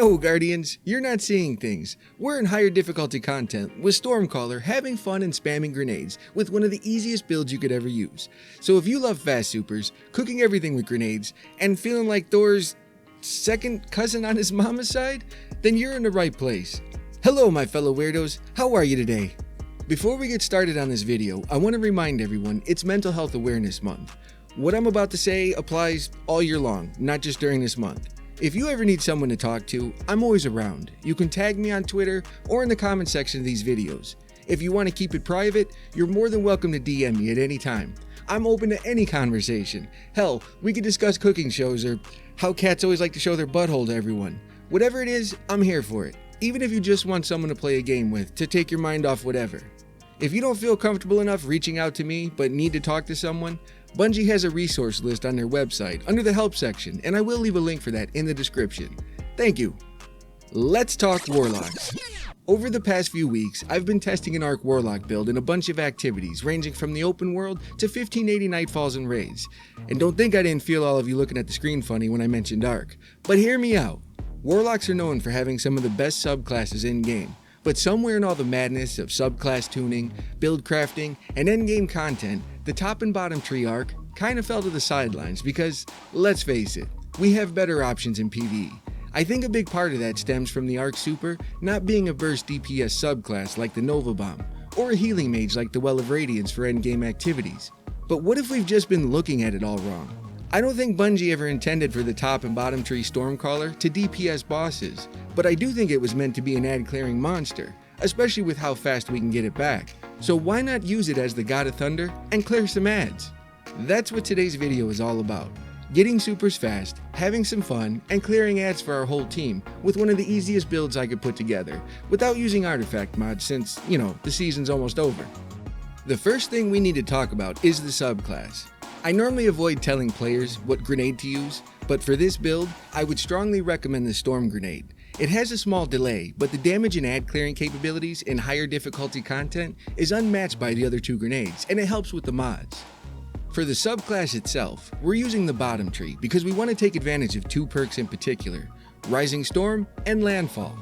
No, Guardians, you're not seeing things. We're in higher difficulty content with Stormcaller having fun and spamming grenades with one of the easiest builds you could ever use. So if you love fast supers, cooking everything with grenades, and feeling like Thor's second cousin on his mama's side, then you're in the right place. Hello my fellow weirdos, how are you today? Before we get started on this video, I want to remind everyone it's Mental Health Awareness Month. What I'm about to say applies all year long, not just during this month. If you ever need someone to talk to, I'm always around. You can tag me on Twitter or in the comment section of these videos. If you want to keep it private, you're more than welcome to DM me at any time. I'm open to any conversation. Hell, we could discuss cooking shows or how cats always like to show their butthole to everyone. Whatever it is, I'm here for it. Even if you just want someone to play a game with, to take your mind off whatever. If you don't feel comfortable enough reaching out to me, but need to talk to someone, Bungie has a resource list on their website under the help section, and I will leave a link for that in the description. Thank you. Let's talk Warlocks. Over the past few weeks, I've been testing an Arc Warlock build in a bunch of activities ranging from the open world to 1580 Nightfalls and raids. And don't think I didn't feel all of you looking at the screen funny when I mentioned Arc. But hear me out. Warlocks are known for having some of the best subclasses in-game. But somewhere in all the madness of subclass tuning, build crafting, and endgame content, the top and bottom tree arc kinda fell to the sidelines because, let's face it, we have better options in PvE. I think a big part of that stems from the Arc Super not being a burst DPS subclass like the Nova Bomb, or a healing mage like the Well of Radiance for endgame activities. But what if we've just been looking at it all wrong? I don't think Bungie ever intended for the top and bottom tree Stormcaller to DPS bosses, but I do think it was meant to be an ad clearing monster, especially with how fast we can get it back. So why not use it as the God of Thunder and clear some ads? That's what today's video is all about. Getting supers fast, having some fun, and clearing ads for our whole team with one of the easiest builds I could put together, without using artifact mods since, the season's almost over. The first thing we need to talk about is the subclass. I normally avoid telling players what grenade to use, but for this build, I would strongly recommend the Storm Grenade. It has a small delay, but the damage and ad clearing capabilities in higher difficulty content is unmatched by the other two grenades, and it helps with the mods. For the subclass itself, we're using the bottom tree because we want to take advantage of two perks in particular, Rising Storm and Landfall.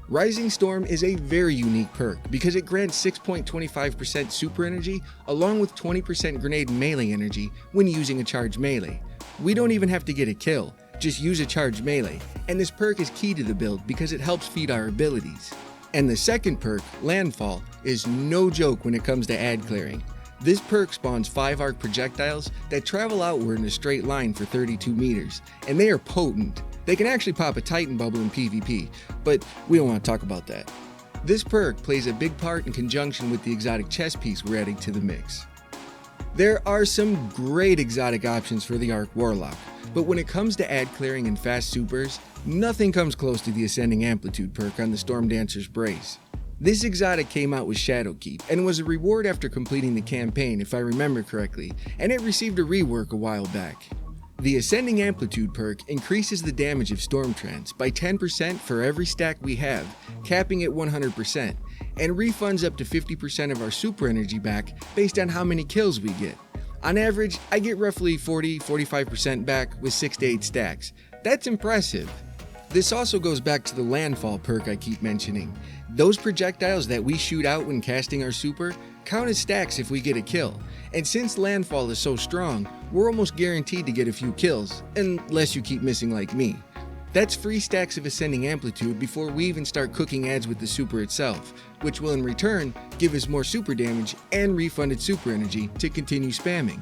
Rising Storm is a very unique perk because it grants 6.25% super energy along with 20% grenade melee energy when using a charged melee. We don't even have to get a kill, just use a charged melee, and this perk is key to the build because it helps feed our abilities. And the second perk, Landfall, is no joke when it comes to ad clearing. This perk spawns 5 arc projectiles that travel outward in a straight line for 32 meters, and they are potent. They can actually pop a Titan bubble in PvP, but we don't want to talk about that. This perk plays a big part in conjunction with the exotic chest piece we're adding to the mix. There are some great exotic options for the Arc Warlock, but when it comes to ad clearing and fast supers, nothing comes close to the Ascending Amplitude perk on the Storm Dancer's Brace. This exotic came out with Shadowkeep and was a reward after completing the campaign if I remember correctly, and it received a rework a while back. The Ascending Amplitude perk increases the damage of Storm Trance by 10% for every stack we have, capping at 100%, and refunds up to 50% of our super energy back based on how many kills we get. On average, I get roughly 40-45% back with 6 to 8 stacks. That's impressive. This also goes back to the Landfall perk I keep mentioning. Those projectiles that we shoot out when casting our super count as stacks if we get a kill, and since Landfall is so strong, we're almost guaranteed to get a few kills, unless you keep missing like me. That's free stacks of Ascending Amplitude before we even start cooking ads with the super itself, which will in return give us more super damage and refunded super energy to continue spamming.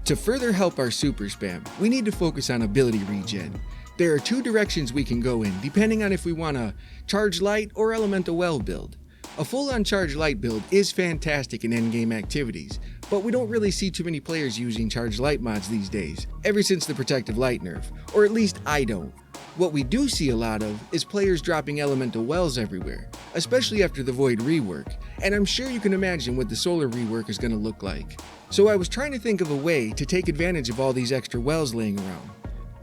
To further help our super spam, we need to focus on ability regen. There are two directions we can go in depending on if we want a Charge Light or Elemental Well build. A full-on Charge Light build is fantastic in endgame activities, but we don't really see too many players using Charge Light mods these days, ever since the Protective Light nerf, or at least I don't. What we do see a lot of is players dropping Elemental Wells everywhere, especially after the Void rework, and I'm sure you can imagine what the Solar rework is going to look like. So I was trying to think of a way to take advantage of all these extra wells laying around.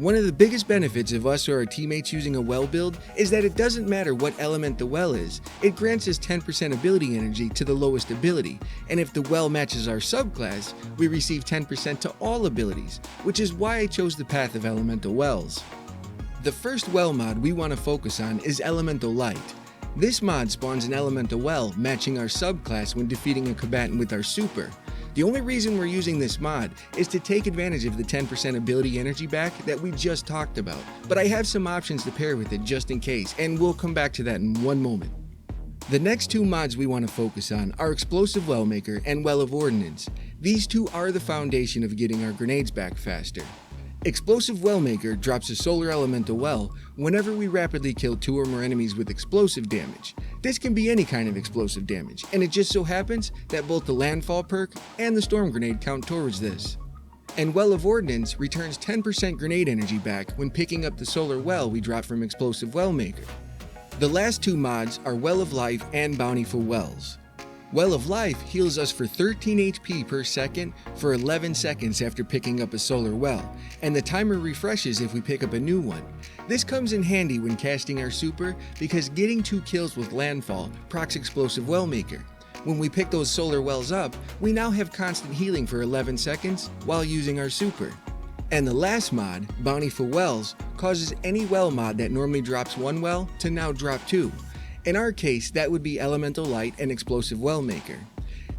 One of the biggest benefits of us or our teammates using a well build is that it doesn't matter what element the well is, it grants us 10% ability energy to the lowest ability, and if the well matches our subclass, we receive 10% to all abilities, which is why I chose the path of elemental wells. The first well mod we want to focus on is Elemental Light. This mod spawns an elemental well matching our subclass when defeating a combatant with our super. The only reason we're using this mod is to take advantage of the 10% ability energy back that we just talked about, but I have some options to pair with it just in case, and we'll come back to that in one moment. The next two mods we want to focus on are Explosive Wellmaker and Well of Ordnance. These two are the foundation of getting our grenades back faster. Explosive Wellmaker drops a solar elemental well whenever we rapidly kill 2 or more enemies with explosive damage. This can be any kind of explosive damage, and it just so happens that both the landfall perk and the storm grenade count towards this. And Well of Ordnance returns 10% grenade energy back when picking up the solar well we drop from Explosive Wellmaker. The last two mods are Well of Life and Bountiful Wells. Well of Life heals us for 13 HP per second for 11 seconds after picking up a solar well, and the timer refreshes if we pick up a new one. This comes in handy when casting our super because getting 2 kills with landfall procs Explosive Wellmaker. When we pick those solar wells up, we now have constant healing for 11 seconds while using our super. And the last mod, Bountiful Wells, causes any well mod that normally drops 1 well to now drop 2. In our case, that would be Elemental Light and Explosive Wellmaker.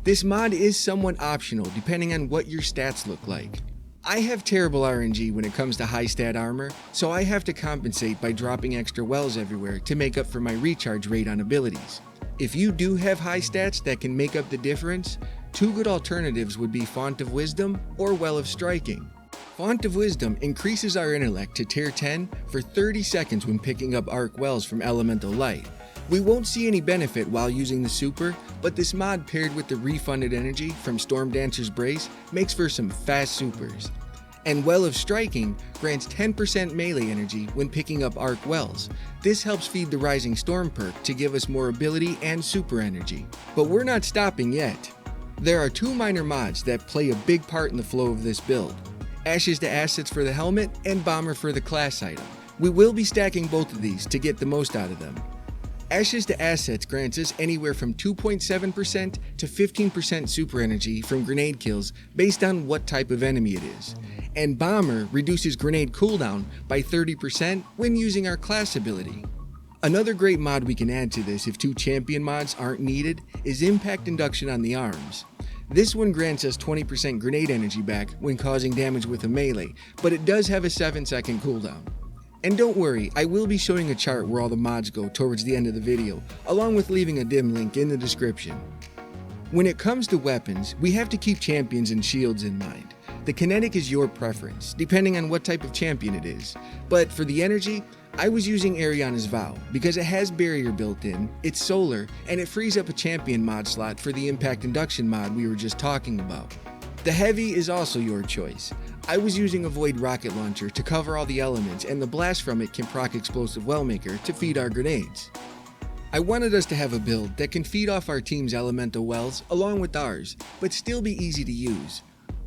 This mod is somewhat optional depending on what your stats look like. I have terrible RNG when it comes to high stat armor, so I have to compensate by dropping extra wells everywhere to make up for my recharge rate on abilities. If you do have high stats that can make up the difference, 2 good alternatives would be Font of Wisdom or Well of Striking. Font of Wisdom increases our intellect to tier 10 for 30 seconds when picking up Arc Wells from Elemental Light. We won't see any benefit while using the super, but this mod paired with the refunded energy from Storm Dancer's Brace makes for some fast supers. And Well of Striking grants 10% melee energy when picking up Arc Wells. This helps feed the Rising Storm perk to give us more ability and super energy. But we're not stopping yet. There are 2 minor mods that play a big part in the flow of this build. Ashes to Assets for the helmet and Bomber for the class item. We will be stacking both of these to get the most out of them. Ashes to Assets grants us anywhere from 2.7% to 15% super energy from grenade kills based on what type of enemy it is. And Bomber reduces grenade cooldown by 30% when using our class ability. Another great mod we can add to this if 2 champion mods aren't needed is Impact Induction on the arms. This one grants us 20% grenade energy back when causing damage with a melee, but it does have a 7-second cooldown. And don't worry, I will be showing a chart where all the mods go towards the end of the video, along with leaving a dim link in the description. When it comes to weapons, we have to keep champions and shields in mind. The kinetic is your preference, depending on what type of champion it is. But for the energy, I was using Ariana's Vow because it has barrier built in, it's solar, and it frees up a champion mod slot for the Impact Induction mod we were just talking about. The heavy is also your choice. I was using a Void rocket launcher to cover all the elements, and the blast from it can proc Explosive Wellmaker to feed our grenades. I wanted us to have a build that can feed off our team's elemental wells along with ours, but still be easy to use.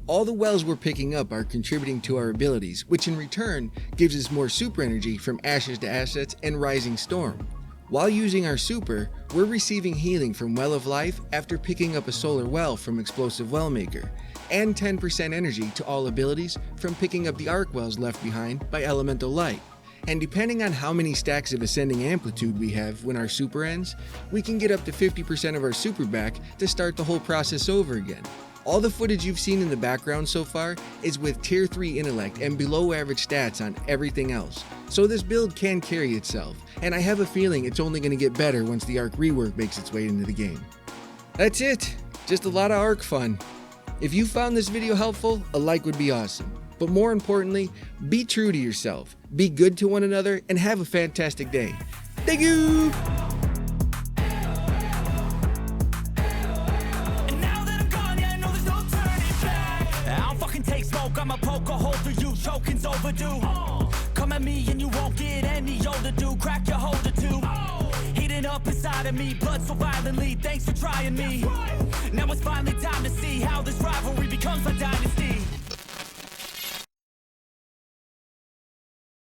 All the wells we're picking up are contributing to our abilities, which in return gives us more super energy from Ashes to Assets and Rising Storm. While using our super, we're receiving healing from Well of Life after picking up a solar well from Explosive Wellmaker, and 10% energy to all abilities from picking up the Arc Wells left behind by Elemental Light. And depending on how many stacks of Ascending Amplitude we have when our super ends, we can get up to 50% of our super back to start the whole process over again. All the footage you've seen in the background so far is with tier 3 intellect and below average stats on everything else, so this build can carry itself, and I have a feeling it's only going to get better once the Arc rework makes its way into the game. That's it, just a lot of Arc fun. If you found this video helpful, a like would be awesome. But more importantly, be true to yourself, be good to one another, and have a fantastic day. Thank you! Take smoke, I'ma poke a hole through you, choking's overdue. Come at me and you won't get any older, dude. Crack your holder too. Heating up inside of me, blood so violently. Thanks for trying me. Now it's finally time to see how this rivalry becomes a dynasty.